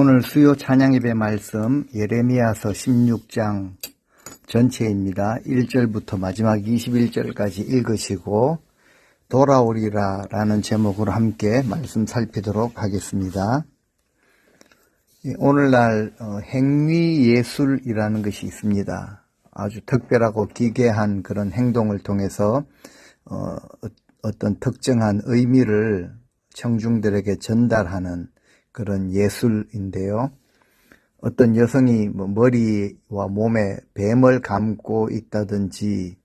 오늘 수요 찬양예배 말씀 예레미야서 16장 전체입니다. 1절부터 마지막 21절까지 읽으시고 돌아오리라 라는 제목으로 함께 말씀 살피도록 하겠습니다. 오늘날 행위예술이라는 것이 있습니다. 아주 특별하고 기괴한 그런 행동을 통해서 어떤 특정한 의미를 청중들에게 전달하는 그런 예술인데요. 어떤 여성이 머리와 몸에 뱀을 감고 있다든지,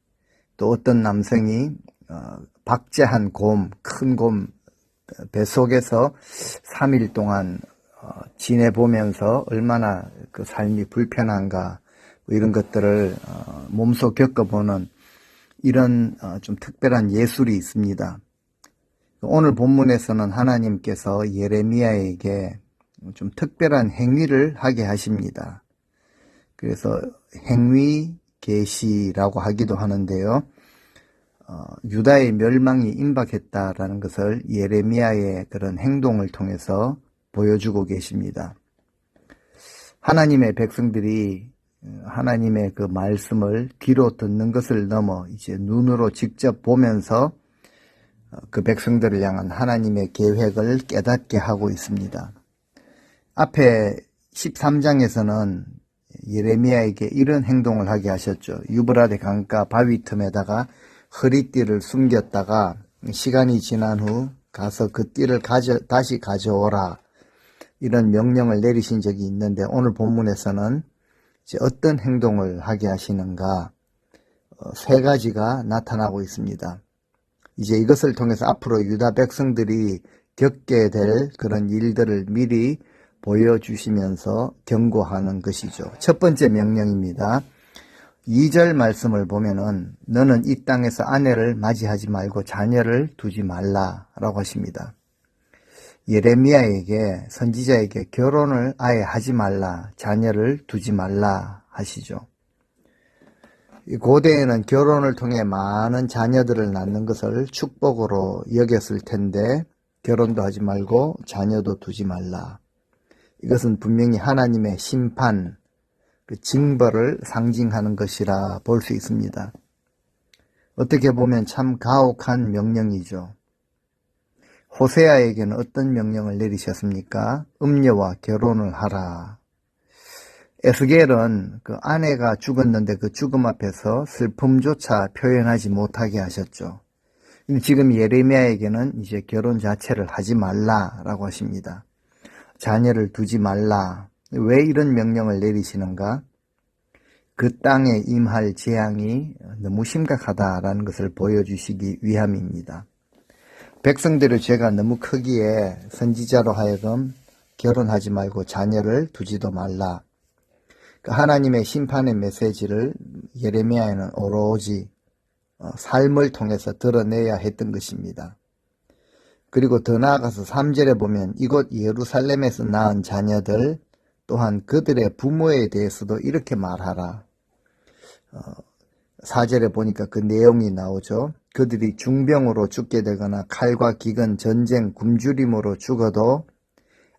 또 어떤 남성이 박제한 곰, 큰 곰 뱃속에서 3일 동안 지내보면서 얼마나 그 삶이 불편한가, 이런 것들을 몸소 겪어보는 이런 좀 특별한 예술이 있습니다. 오늘 본문에서는 하나님께서 예레미야에게 좀 특별한 행위를 하게 하십니다. 그래서 행위 계시라고 하기도 하는데요. 유다의 멸망이 임박했다라는 것을 예레미야의 그런 행동을 통해서 보여주고 계십니다. 하나님의 백성들이 하나님의 그 말씀을 귀로 듣는 것을 넘어 이제 눈으로 직접 보면서 그 백성들을 향한 하나님의 계획을 깨닫게 하고 있습니다. 앞에 13장에서는 예레미야에게 이런 행동을 하게 하셨죠. 유브라데 강가 바위 틈에다가 허리띠를 숨겼다가 시간이 지난 후 가서 그 띠를 다시 가져오라, 이런 명령을 내리신 적이 있는데, 오늘 본문에서는 이제 어떤 행동을 하게 하시는가, 세 가지가 나타나고 있습니다. 이제 이것을 통해서 앞으로 유다 백성들이 겪게 될 그런 일들을 미리 보여주시면서 경고하는 것이죠. 첫 번째 명령입니다. 2절 말씀을 보면은 너는 이 땅에서 아내를 맞이하지 말고 자녀를 두지 말라라고 하십니다. 예레미야에게, 선지자에게 결혼을 아예 하지 말라, 자녀를 두지 말라 하시죠. 고대에는 결혼을 통해 많은 자녀들을 낳는 것을 축복으로 여겼을 텐데, 결혼도 하지 말고 자녀도 두지 말라. 이것은 분명히 하나님의 심판, 그 징벌을 상징하는 것이라 볼 수 있습니다. 어떻게 보면 참 가혹한 명령이죠. 호세아에게는 어떤 명령을 내리셨습니까? 음녀와 결혼을 하라. 에스겔은 그 아내가 죽었는데 그 죽음 앞에서 슬픔조차 표현하지 못하게 하셨죠. 지금 예레미야에게는 이제 결혼 자체를 하지 말라라고 하십니다. 자녀를 두지 말라. 왜 이런 명령을 내리시는가? 그 땅에 임할 재앙이 너무 심각하다라는 것을 보여주시기 위함입니다. 백성들의 죄가 너무 크기에 선지자로 하여금 결혼하지 말고 자녀를 두지도 말라. 하나님의 심판의 메시지를 예레미야에는 오로지 삶을 통해서 드러내야 했던 것입니다. 그리고 더 나아가서 3절에 보면 이곳 예루살렘에서 낳은 자녀들 또한 그들의 부모에 대해서도 이렇게 말하라. 4절에 보니까 그 내용이 나오죠. 그들이 중병으로 죽게 되거나 칼과 기근, 전쟁, 굶주림으로 죽어도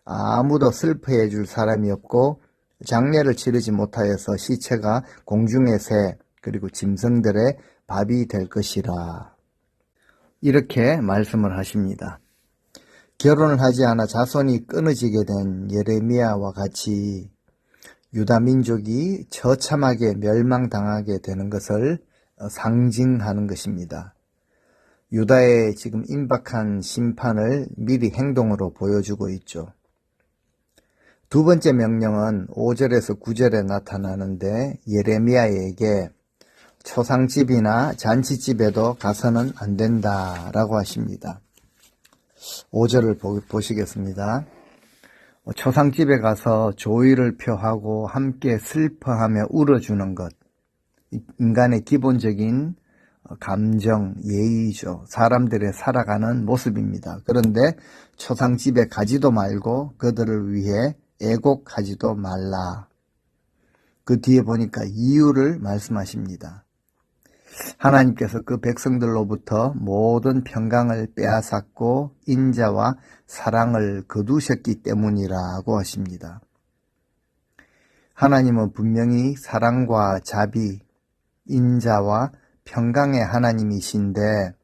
아무도 슬퍼해 줄 사람이 없고 장례를 치르지 못하여서 시체가 공중의 새 그리고 짐승들의 밥이 될 것이라. 이렇게 말씀을 하십니다. 결혼을 하지 않아 자손이 끊어지게 된 예레미야와 같이 유다 민족이 처참하게 멸망당하게 되는 것을 상징하는 것입니다. 유다의 지금 임박한 심판을 미리 행동으로 보여주고 있죠. 두 번째 명령은 5절에서 9절에 나타나는데, 예레미야에게 초상집이나 잔치집에도 가서는 안 된다라고 하십니다. 5절을 보시겠습니다. 초상집에 가서 조의를 표하고 함께 슬퍼하며 울어주는 것, 인간의 기본적인 감정, 예의죠. 사람들의 살아가는 모습입니다. 그런데 초상집에 가지도 말고 그들을 위해 애곡하지도 말라. 그 뒤에 보니까 이유를 말씀하십니다. 하나님께서 그 백성들로부터 모든 평강을 빼앗았고 인자와 사랑을 거두셨기 때문이라고 하십니다. 하나님은 분명히 사랑과 자비, 인자와 평강의 하나님이신데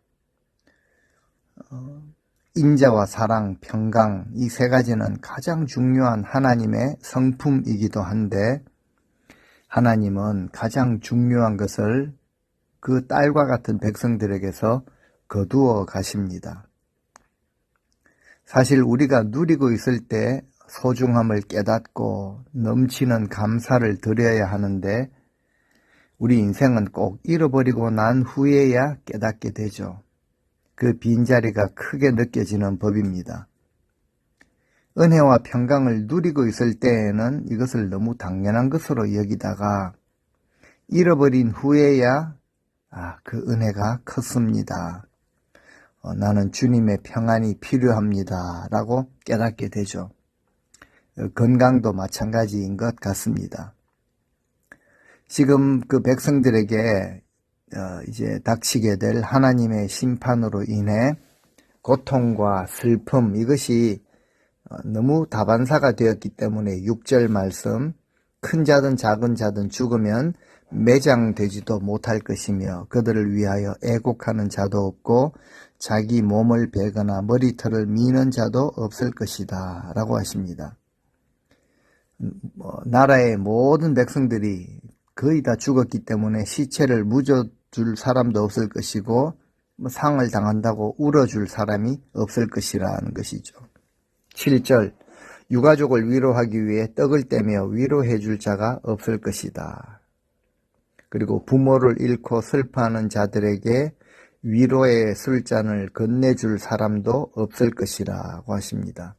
인자와 사랑, 평강 이 세 가지는 가장 중요한 하나님의 성품이기도 한데 하나님은 가장 중요한 것을 그 딸과 같은 백성들에게서 거두어 가십니다. 사실 우리가 누리고 있을 때 소중함을 깨닫고 넘치는 감사를 드려야 하는데 우리 인생은 꼭 잃어버리고 난 후에야 깨닫게 되죠. 그 빈자리가 크게 느껴지는 법입니다. 은혜와 평강을 누리고 있을 때에는 이것을 너무 당연한 것으로 여기다가 잃어버린 후에야 그 은혜가 컸습니다. 나는 주님의 평안이 필요합니다. 라고 깨닫게 되죠. 건강도 마찬가지인 것 같습니다. 지금 그 백성들에게 이제 닥치게 될 하나님의 심판으로 인해 고통과 슬픔 이것이 너무 다반사가 되었기 때문에 6절 말씀 큰 자든 작은 자든 죽으면 매장되지도 못할 것이며 그들을 위하여 애곡하는 자도 없고 자기 몸을 베거나 머리털을 미는 자도 없을 것이다 라고 하십니다. 나라의 모든 백성들이 거의 다 죽었기 때문에 시체를 묻어줄 사람도 없을 것이고 상을 당한다고 울어줄 사람이 없을 것이라는 것이죠. 7절 유가족을 위로하기 위해 떡을 떼며 위로해 줄 자가 없을 것이다. 그리고 부모를 잃고 슬퍼하는 자들에게 위로의 술잔을 건네줄 사람도 없을 것이라고 하십니다.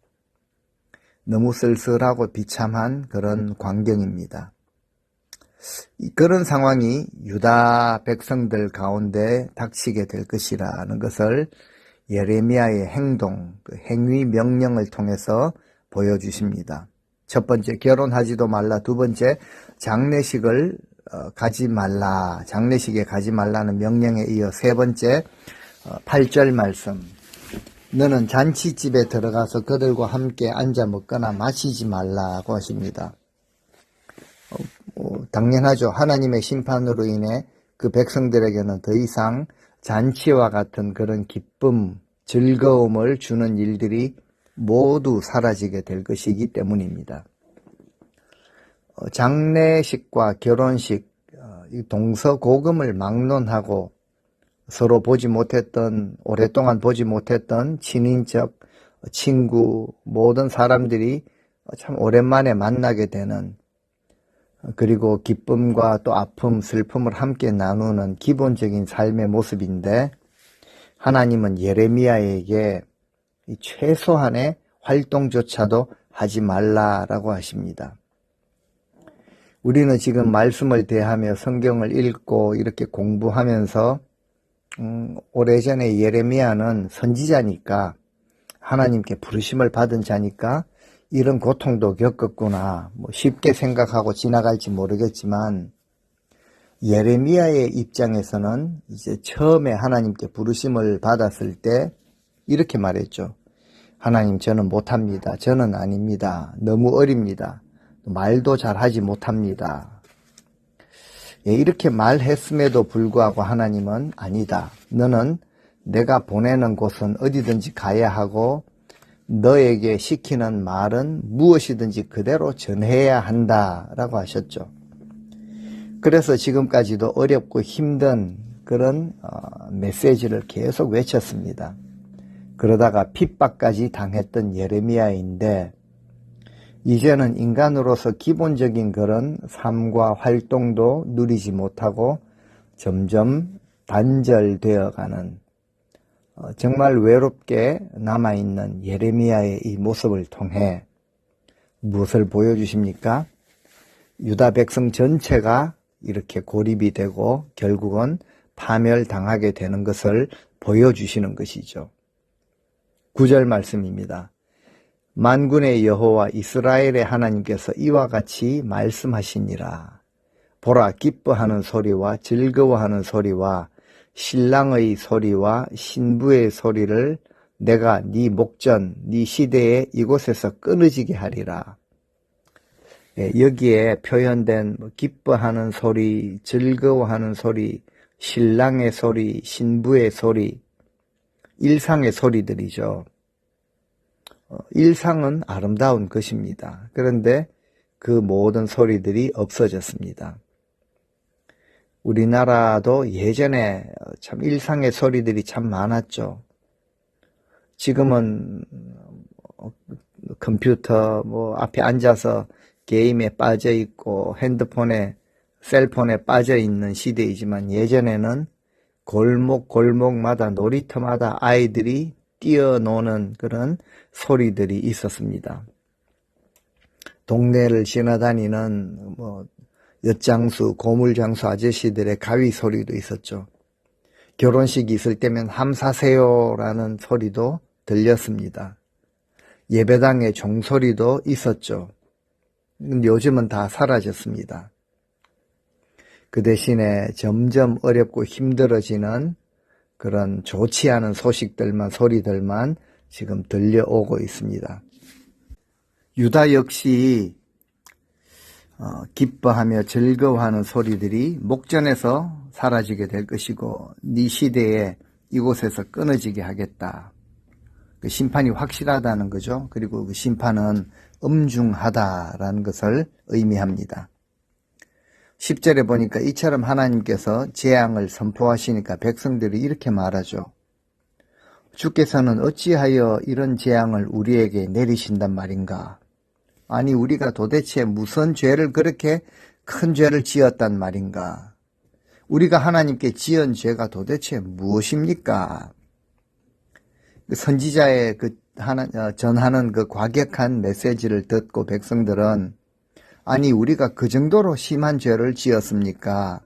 너무 쓸쓸하고 비참한 그런 광경입니다. 그런 상황이 유다 백성들 가운데 닥치게 될 것이라는 것을 예레미야의 행동, 그 행위 명령을 통해서 보여주십니다. 첫 번째, 결혼하지도 말라. 두 번째, 장례식을 가지 말라. 장례식에 가지 말라는 명령에 이어 세 번째, 8절 말씀. 너는 잔치집에 들어가서 그들과 함께 앉아 먹거나 마시지 말라고 하십니다. 당연하죠. 하나님의 심판으로 인해 그 백성들에게는 더 이상 잔치와 같은 그런 기쁨, 즐거움을 주는 일들이 모두 사라지게 될 것이기 때문입니다. 장례식과 결혼식, 동서고금을 막론하고 서로 오랫동안 보지 못했던 친인척, 친구, 모든 사람들이 참 오랜만에 만나게 되는 그리고 기쁨과 또 아픔, 슬픔을 함께 나누는 기본적인 삶의 모습인데 하나님은 예레미야에게 최소한의 활동조차도 하지 말라라고 하십니다. 우리는 지금 말씀을 대하며 성경을 읽고 이렇게 공부하면서 오래전에 예레미야는 선지자니까 하나님께 부르심을 받은 자니까 이런 고통도 겪었구나. 쉽게 생각하고 지나갈지 모르겠지만 예레미야의 입장에서는 이제 처음에 하나님께 부르심을 받았을 때 이렇게 말했죠. 하나님, 저는 못합니다. 저는 아닙니다. 너무 어립니다. 말도 잘하지 못합니다. 이렇게 말했음에도 불구하고 하나님은 아니다. 너는 내가 보내는 곳은 어디든지 가야 하고 너에게 시키는 말은 무엇이든지 그대로 전해야 한다라고 하셨죠. 그래서 지금까지도 어렵고 힘든 그런 메시지를 계속 외쳤습니다. 그러다가 핍박까지 당했던 예레미야인데 이제는 인간으로서 기본적인 그런 삶과 활동도 누리지 못하고 점점 단절되어가는 정말 외롭게 남아있는 예레미야의 이 모습을 통해 무엇을 보여주십니까? 유다 백성 전체가 이렇게 고립이 되고 결국은 파멸당하게 되는 것을 보여주시는 것이죠. 9절 말씀입니다. 만군의 여호와 이스라엘의 하나님께서 이와 같이 말씀하시니라. 보라, 기뻐하는 소리와 즐거워하는 소리와 신랑의 소리와 신부의 소리를 내가 네 목전, 네 시대에 이곳에서 끊어지게 하리라. 예, 여기에 표현된 기뻐하는 소리, 즐거워하는 소리, 신랑의 소리, 신부의 소리, 일상의 소리들이죠. 일상은 아름다운 것입니다. 그런데 그 모든 소리들이 없어졌습니다. 우리나라도 예전에 참 일상의 소리들이 참 많았죠. 지금은 컴퓨터 앞에 앉아서 게임에 빠져 있고 핸드폰에 셀폰에 빠져 있는 시대이지만 예전에는 골목마다 놀이터마다 아이들이 뛰어노는 그런 소리들이 있었습니다. 동네를 지나다니는 엿장수, 고물장수 아저씨들의 가위 소리도 있었죠. 결혼식이 있을 때면 함사세요라는 소리도 들렸습니다. 예배당의 종소리도 있었죠. 요즘은 다 사라졌습니다. 그 대신에 점점 어렵고 힘들어지는 그런 좋지 않은 소식들만, 소리들만 지금 들려오고 있습니다. 유다 역시 기뻐하며 즐거워하는 소리들이 목전에서 사라지게 될 것이고 네 시대에 이곳에서 끊어지게 하겠다. 그 심판이 확실하다는 거죠. 그리고 그 심판은 엄중하다라는 것을 의미합니다. 10절에 보니까 이처럼 하나님께서 재앙을 선포하시니까 백성들이 이렇게 말하죠. 주께서는 어찌하여 이런 재앙을 우리에게 내리신단 말인가? 아니 우리가 도대체 무슨 죄를 그렇게 큰 죄를 지었단 말인가? 우리가 하나님께 지은 죄가 도대체 무엇입니까? 선지자의 전하는 그 과격한 메시지를 듣고 백성들은 아니 우리가 그 정도로 심한 죄를 지었습니까?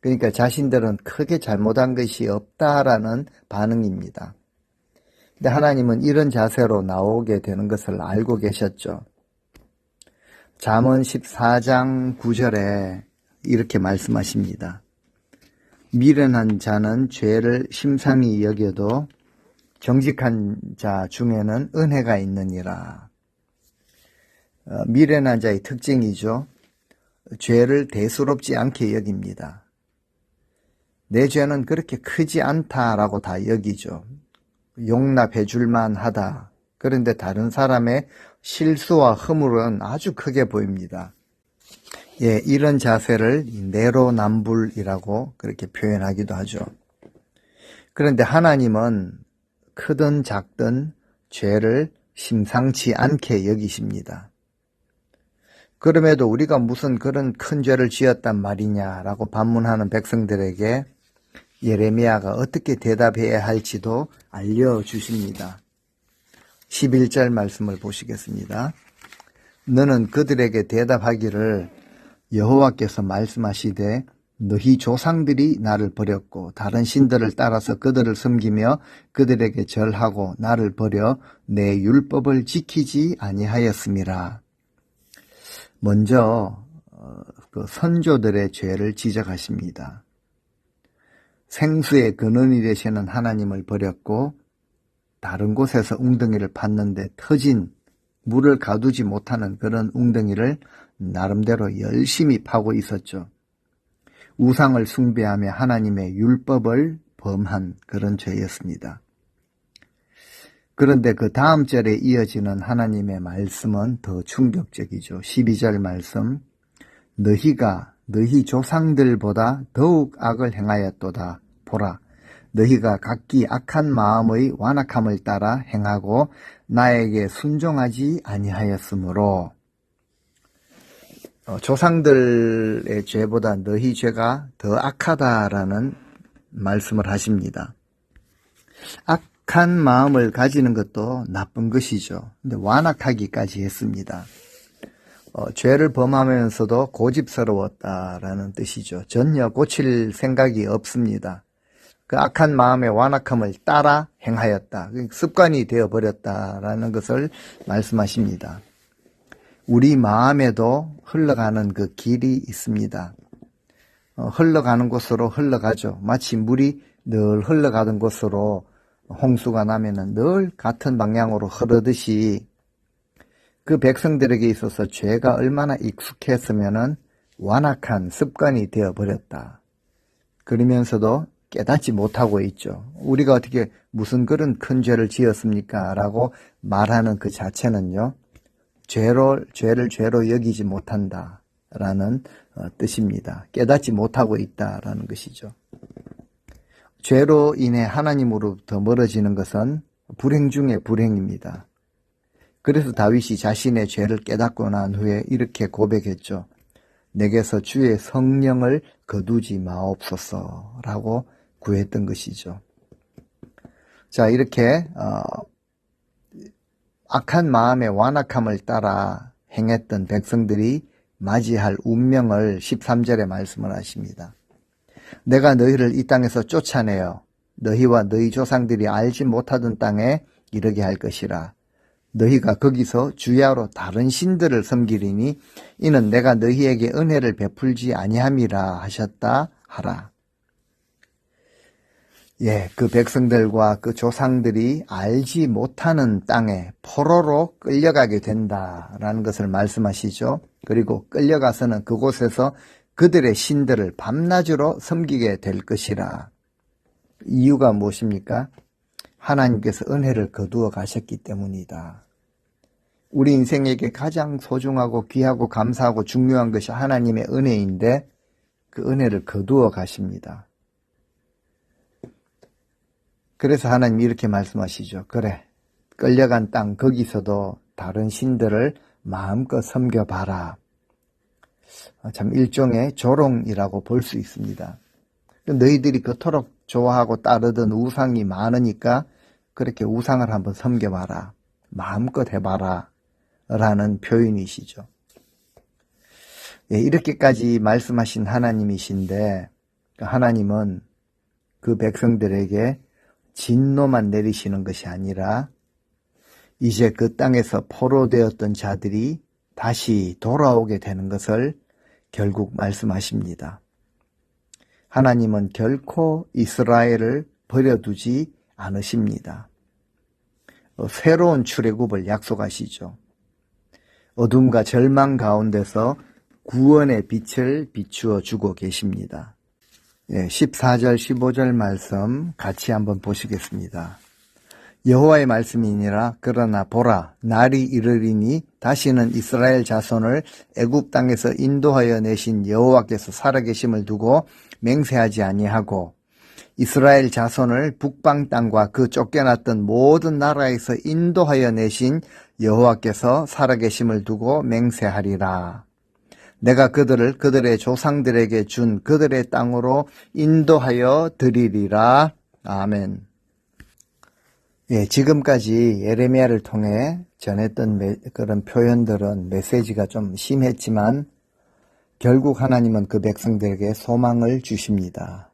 그러니까 자신들은 크게 잘못한 것이 없다라는 반응입니다. 근데 하나님은 이런 자세로 나오게 되는 것을 알고 계셨죠. 잠언 14장 9절에 이렇게 말씀하십니다. 미련한 자는 죄를 심상히 여겨도 정직한 자 중에는 은혜가 있느니라. 미련한 자의 특징이죠. 죄를 대수롭지 않게 여깁니다. 내 죄는 그렇게 크지 않다라고 다 여기죠. 용납해 줄만 하다. 그런데 다른 사람의 실수와 허물은 아주 크게 보입니다. 예, 이런 자세를 내로남불이라고 그렇게 표현하기도 하죠. 그런데 하나님은 크든 작든 죄를 심상치 않게 여기십니다. 그럼에도 우리가 무슨 그런 큰 죄를 지었단 말이냐라고 반문하는 백성들에게 예레미야가 어떻게 대답해야 할지도 알려주십니다. 11절 말씀을 보시겠습니다. 너는 그들에게 대답하기를 여호와께서 말씀하시되 너희 조상들이 나를 버렸고 다른 신들을 따라서 그들을 섬기며 그들에게 절하고 나를 버려 내 율법을 지키지 아니하였음이라. 먼저 그 선조들의 죄를 지적하십니다. 생수의 근원이 되시는 하나님을 버렸고 다른 곳에서 웅덩이를 팠는데 터진 물을 가두지 못하는 그런 웅덩이를 나름대로 열심히 파고 있었죠. 우상을 숭배하며 하나님의 율법을 범한 그런 죄였습니다. 그런데 그 다음 절에 이어지는 하나님의 말씀은 더 충격적이죠. 12절 말씀, 너희가 너희 조상들보다 더욱 악을 행하였도다. 보라, 너희가 각기 악한 마음의 완악함을 따라 행하고 나에게 순종하지 아니하였으므로. 조상들의 죄보다 너희 죄가 더 악하다라는 말씀을 하십니다. 악한 마음을 가지는 것도 나쁜 것이죠. 근데 완악하기까지 했습니다. 죄를 범하면서도 고집스러웠다라는 뜻이죠. 전혀 고칠 생각이 없습니다. 그 악한 마음의 완악함을 따라 행하였다. 습관이 되어버렸다라는 것을 말씀하십니다. 우리 마음에도 흘러가는 그 길이 있습니다. 흘러가는 곳으로 흘러가죠. 마치 물이 늘 흘러가던 곳으로 홍수가 나면은 늘 같은 방향으로 흐르듯이 그 백성들에게 있어서 죄가 얼마나 익숙했으면은 완악한 습관이 되어버렸다. 그러면서도 깨닫지 못하고 있죠. 우리가 어떻게 무슨 그런 큰 죄를 지었습니까? 라고 말하는 그 자체는요, 죄를 죄로 여기지 못한다 라는 뜻입니다. 깨닫지 못하고 있다라는 것이죠. 죄로 인해 하나님으로부터 멀어지는 것은 불행 중에 불행입니다. 그래서 다윗이 자신의 죄를 깨닫고 난 후에 이렇게 고백했죠. 내게서 주의 성령을 거두지 마옵소서 라고 구했던 것이죠. 자, 이렇게 악한 마음의 완악함을 따라 행했던 백성들이 맞이할 운명을 13절에 말씀을 하십니다. 내가 너희를 이 땅에서 쫓아내어 너희와 너희 조상들이 알지 못하던 땅에 이르게 할 것이라. 너희가 거기서 주야로 다른 신들을 섬기리니 이는 내가 너희에게 은혜를 베풀지 아니함이라 하셨다 하라. 예, 그 백성들과 그 조상들이 알지 못하는 땅에 포로로 끌려가게 된다라는 것을 말씀하시죠. 그리고 끌려가서는 그곳에서 그들의 신들을 밤낮으로 섬기게 될 것이라. 이유가 무엇입니까? 하나님께서 은혜를 거두어 가셨기 때문이다. 우리 인생에게 가장 소중하고 귀하고 감사하고 중요한 것이 하나님의 은혜인데 그 은혜를 거두어 가십니다. 그래서 하나님이 이렇게 말씀하시죠. 그래, 끌려간 땅 거기서도 다른 신들을 마음껏 섬겨봐라. 참 일종의 조롱이라고 볼 수 있습니다. 너희들이 그토록 좋아하고 따르던 우상이 많으니까 그렇게 우상을 한번 섬겨봐라. 마음껏 해봐라. 라는 표현이시죠. 예, 이렇게까지 말씀하신 하나님이신데 하나님은 그 백성들에게 진노만 내리시는 것이 아니라 이제 그 땅에서 포로되었던 자들이 다시 돌아오게 되는 것을 결국 말씀하십니다. 하나님은 결코 이스라엘을 버려두지 않으십니다. 새로운 출애굽을 약속하시죠. 어둠과 절망 가운데서 구원의 빛을 비추어 주고 계십니다. 14절 15절 말씀 같이 한번 보시겠습니다. 여호와의 말씀이니라. 그러나 보라, 날이 이르리니 다시는 이스라엘 자손을 애굽 땅에서 인도하여 내신 여호와께서 살아계심을 두고 맹세하지 아니하고 이스라엘 자손을 북방 땅과 그 쫓겨났던 모든 나라에서 인도하여 내신 여호와께서 살아계심을 두고 맹세하리라. 내가 그들을 그들의 조상들에게 준 그들의 땅으로 인도하여 드리리라. 아멘. 예, 지금까지 예레미야를 통해 전했던 그런 표현들은 메시지가 좀 심했지만 결국 하나님은 그 백성들에게 소망을 주십니다.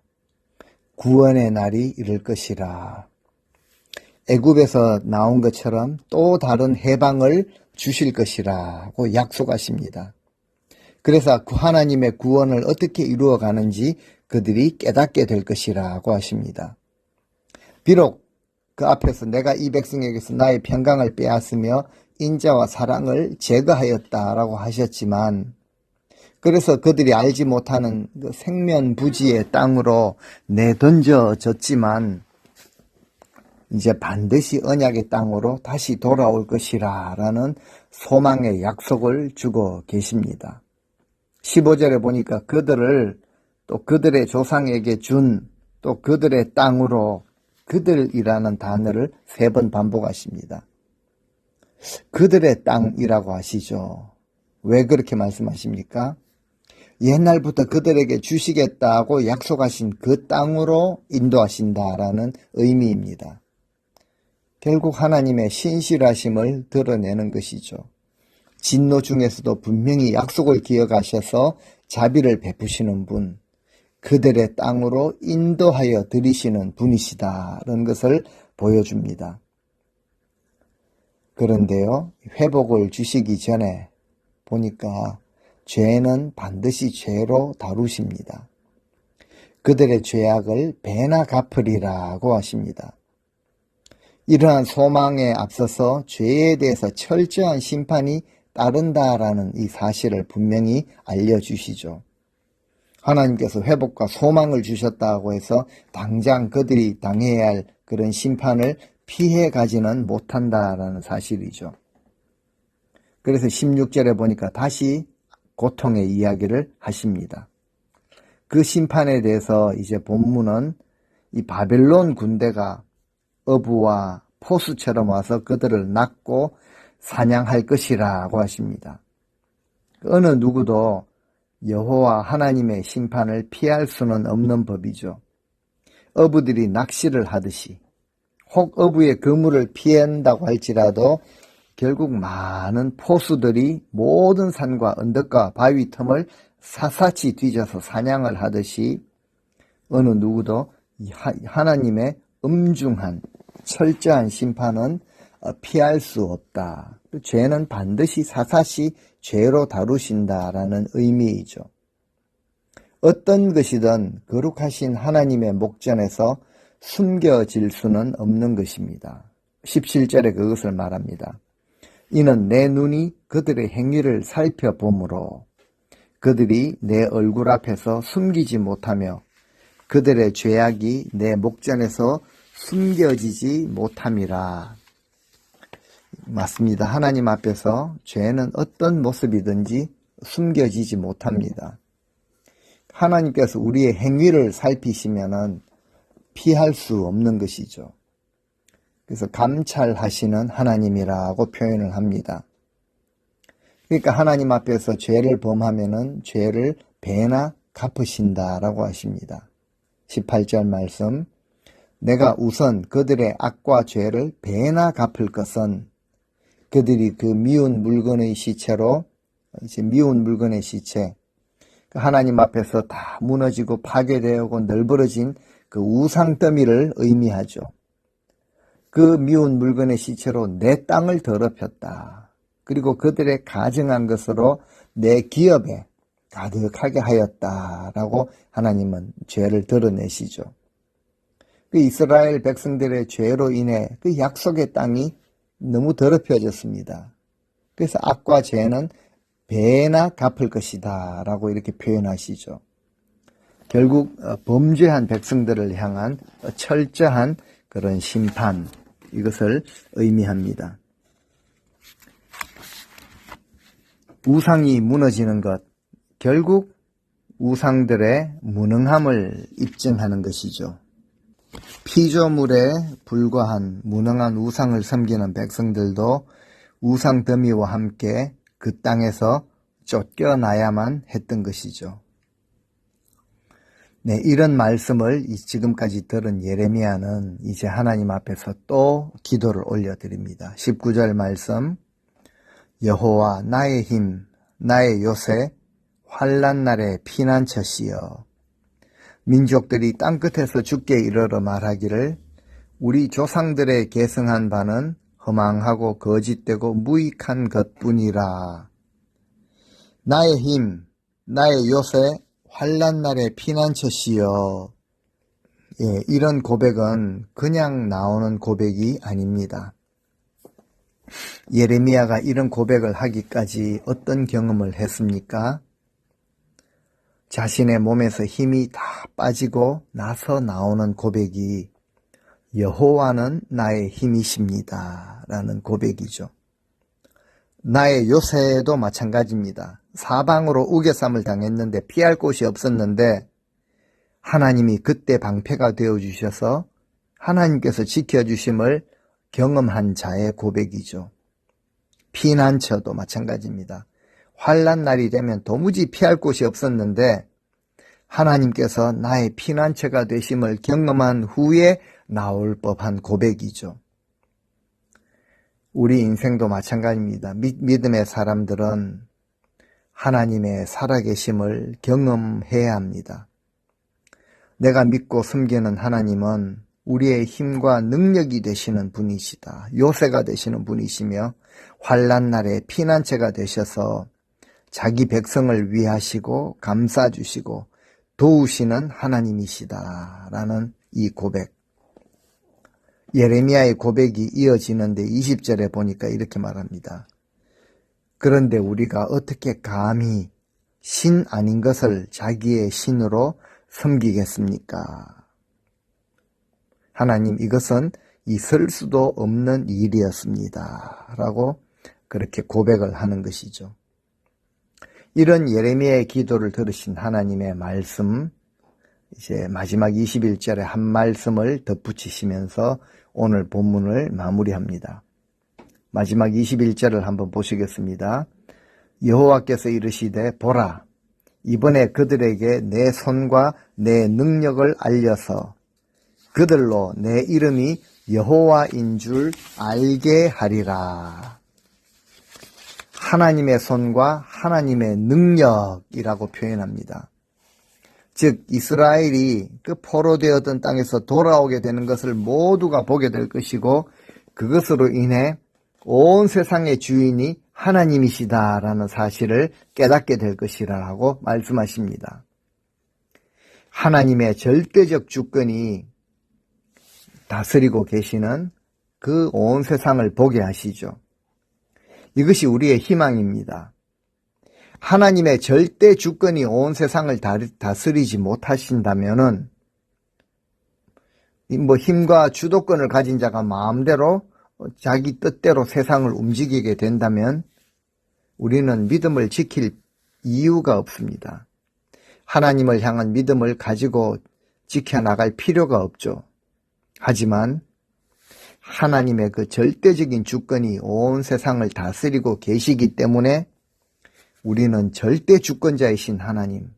구원의 날이 이를 것이라. 애굽에서 나온 것처럼 또 다른 해방을 주실 것이라고 약속하십니다. 그래서 하나님의 구원을 어떻게 이루어가는지 그들이 깨닫게 될 것이라고 하십니다. 비록 그 앞에서 내가 이 백성에게서 나의 평강을 빼앗으며 인자와 사랑을 제거하였다라고 하셨지만 그래서 그들이 알지 못하는 그 생면부지의 땅으로 내던져졌지만 이제 반드시 언약의 땅으로 다시 돌아올 것이라 라는 소망의 약속을 주고 계십니다. 15절에 보니까 그들을 또 그들의 조상에게 준 또 그들의 땅으로 그들이라는 단어를 3번 반복하십니다. 그들의 땅이라고 하시죠. 왜 그렇게 말씀하십니까? 옛날부터 그들에게 주시겠다고 약속하신 그 땅으로 인도하신다라는 의미입니다. 결국 하나님의 신실하심을 드러내는 것이죠. 진노 중에서도 분명히 약속을 기억하셔서 자비를 베푸시는 분, 그들의 땅으로 인도하여 드리시는 분이시다라는 것을 보여줍니다. 그런데요, 회복을 주시기 전에 보니까 죄는 반드시 죄로 다루십니다. 그들의 죄악을 배나 갚으리라고 하십니다. 이러한 소망에 앞서서 죄에 대해서 철저한 심판이 따른다라는 이 사실을 분명히 알려주시죠. 하나님께서 회복과 소망을 주셨다고 해서 당장 그들이 당해야 할 그런 심판을 피해 가지는 못한다라는 사실이죠. 그래서 16절에 보니까 다시 고통의 이야기를 하십니다. 그 심판에 대해서 이제 본문은 이 바벨론 군대가 어부와 포수처럼 와서 그들을 낚고 사냥할 것이라고 하십니다. 어느 누구도 여호와 하나님의 심판을 피할 수는 없는 법이죠. 어부들이 낚시를 하듯이 혹 어부의 그물을 피한다고 할지라도 결국 많은 포수들이 모든 산과 언덕과 바위 틈을 샅샅이 뒤져서 사냥을 하듯이 어느 누구도 하나님의 엄중한 철저한 심판은 피할 수 없다. 죄는 반드시 사사시 죄로 다루신다라는 의미이죠. 어떤 것이든 거룩하신 하나님의 목전에서 숨겨질 수는 없는 것입니다. 17절에 그것을 말합니다. 이는 내 눈이 그들의 행위를 살펴보므로 그들이 내 얼굴 앞에서 숨기지 못하며 그들의 죄악이 내 목전에서 숨겨지지 못함이라. 맞습니다. 하나님 앞에서 죄는 어떤 모습이든지 숨겨지지 못합니다. 하나님께서 우리의 행위를 살피시면은 피할 수 없는 것이죠. 그래서 감찰하시는 하나님이라고 표현을 합니다. 그러니까 하나님 앞에서 죄를 범하면은 죄를 배나 갚으신다라고 하십니다. 18절 말씀. 내가 우선 그들의 악과 죄를 배나 갚을 것은 그들이 그 미운 물건의 시체로, 이제 미운 물건의 시체, 하나님 앞에서 다 무너지고 파괴되고 널브러진 그 우상 더미를 의미하죠. 그 미운 물건의 시체로 내 땅을 더럽혔다. 그리고 그들의 가증한 것으로 내 기업에 가득하게 하였다라고 하나님은 죄를 드러내시죠. 그 이스라엘 백성들의 죄로 인해 그 약속의 땅이 너무 더럽혀졌습니다. 그래서 악과 죄는 배나 갚을 것이다 라고 이렇게 표현하시죠. 결국 범죄한 백성들을 향한 철저한 그런 심판, 이것을 의미합니다. 우상이 무너지는 것, 결국 우상들의 무능함을 입증하는 것이죠. 피조물에 불과한 무능한 우상을 섬기는 백성들도 우상 더미와 함께 그 땅에서 쫓겨나야만 했던 것이죠. 네, 이런 말씀을 지금까지 들은 예레미야는 이제 하나님 앞에서 또 기도를 올려드립니다. 19절 말씀. 여호와 나의 힘, 나의 요새, 환난 날의 피난처시여. 민족들이 땅끝에서 주께 이르러 말하기를 우리 조상들의 계승한 바는 허망하고 거짓되고 무익한 것뿐이라. 나의 힘, 나의 요새, 환난 날의 피난처시여. 예, 이런 고백은 그냥 나오는 고백이 아닙니다. 예레미야가 이런 고백을 하기까지 어떤 경험을 했습니까? 자신의 몸에서 힘이 다 빠지고 나서 나오는 고백이 여호와는 나의 힘이십니다 라는 고백이죠. 나의 요새도 마찬가지입니다. 사방으로 우겨쌈을 당했는데 피할 곳이 없었는데 하나님이 그때 방패가 되어주셔서 하나님께서 지켜주심을 경험한 자의 고백이죠. 피난처도 마찬가지입니다. 환난 날이 되면 도무지 피할 곳이 없었는데 하나님께서 나의 피난처가 되심을 경험한 후에 나올 법한 고백이죠. 우리 인생도 마찬가지입니다. 믿음의 사람들은 하나님의 살아계심을 경험해야 합니다. 내가 믿고 섬기는 하나님은 우리의 힘과 능력이 되시는 분이시다. 요새가 되시는 분이시며 환난 날에 피난처가 되셔서 자기 백성을 위하시고 감싸주시고 도우시는 하나님이시다 라는 이 고백. 예레미야의 고백이 이어지는데 20절에 보니까 이렇게 말합니다. 그런데 우리가 어떻게 감히 신 아닌 것을 자기의 신으로 섬기겠습니까? 하나님, 이것은 있을 수도 없는 일이었습니다. 라고 그렇게 고백을 하는 것이죠. 이런 예레미야의 기도를 들으신 하나님의 말씀, 이제 마지막 21절에 한 말씀을 덧붙이시면서 오늘 본문을 마무리합니다. 마지막 21절을 한번 보시겠습니다. 여호와께서 이르시되 보라, 이번에 그들에게 내 손과 내 능력을 알려서 그들로 내 이름이 여호와인 줄 알게 하리라. 하나님의 손과 하나님의 능력이라고 표현합니다. 즉 이스라엘이 그 포로되었던 땅에서 돌아오게 되는 것을 모두가 보게 될 것이고, 그것으로 인해 온 세상의 주인이 하나님이시다라는 사실을 깨닫게 될 것이라고 말씀하십니다. 하나님의 절대적 주권이 다스리고 계시는 그 온 세상을 보게 하시죠. 이것이 우리의 희망입니다. 하나님의 절대 주권이 온 세상을 다스리지 못하신다면은 힘과 주도권을 가진 자가 마음대로 자기 뜻대로 세상을 움직이게 된다면 우리는 믿음을 지킬 이유가 없습니다. 하나님을 향한 믿음을 가지고 지켜나갈 필요가 없죠. 하지만 하나님의 그 절대적인 주권이 온 세상을 다스리고 계시기 때문에 우리는 절대 주권자이신 하나님,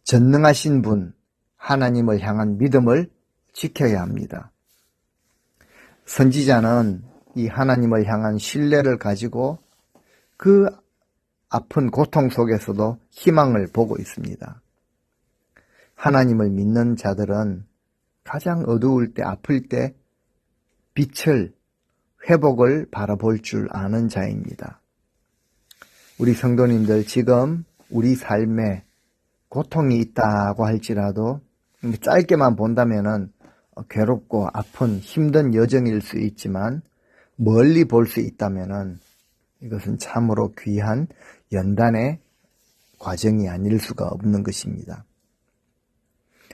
전능하신 분, 하나님을 향한 믿음을 지켜야 합니다. 선지자는 이 하나님을 향한 신뢰를 가지고 그 아픈 고통 속에서도 희망을 보고 있습니다. 하나님을 믿는 자들은 가장 어두울 때, 아플 때 빛을, 회복을 바라볼 줄 아는 자입니다. 우리 성도님들, 지금 우리 삶에 고통이 있다고 할지라도 짧게만 본다면은 괴롭고 아픈 힘든 여정일 수 있지만, 멀리 볼 수 있다면은 이것은 참으로 귀한 연단의 과정이 아닐 수가 없는 것입니다.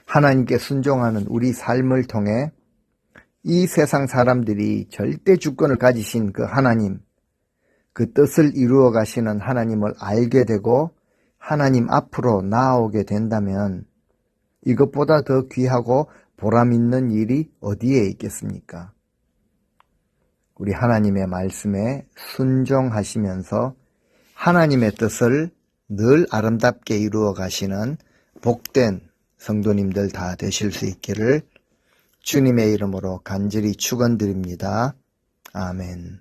하나님께 순종하는 우리 삶을 통해 이 세상 사람들이 절대 주권을 가지신 그 하나님, 그 뜻을 이루어 가시는 하나님을 알게 되고 하나님 앞으로 나아오게 된다면 이것보다 더 귀하고 보람 있는 일이 어디에 있겠습니까? 우리 하나님의 말씀에 순종하시면서 하나님의 뜻을 늘 아름답게 이루어 가시는 복된 성도님들 다 되실 수 있기를 주님의 이름으로 간절히 축원드립니다. 아멘.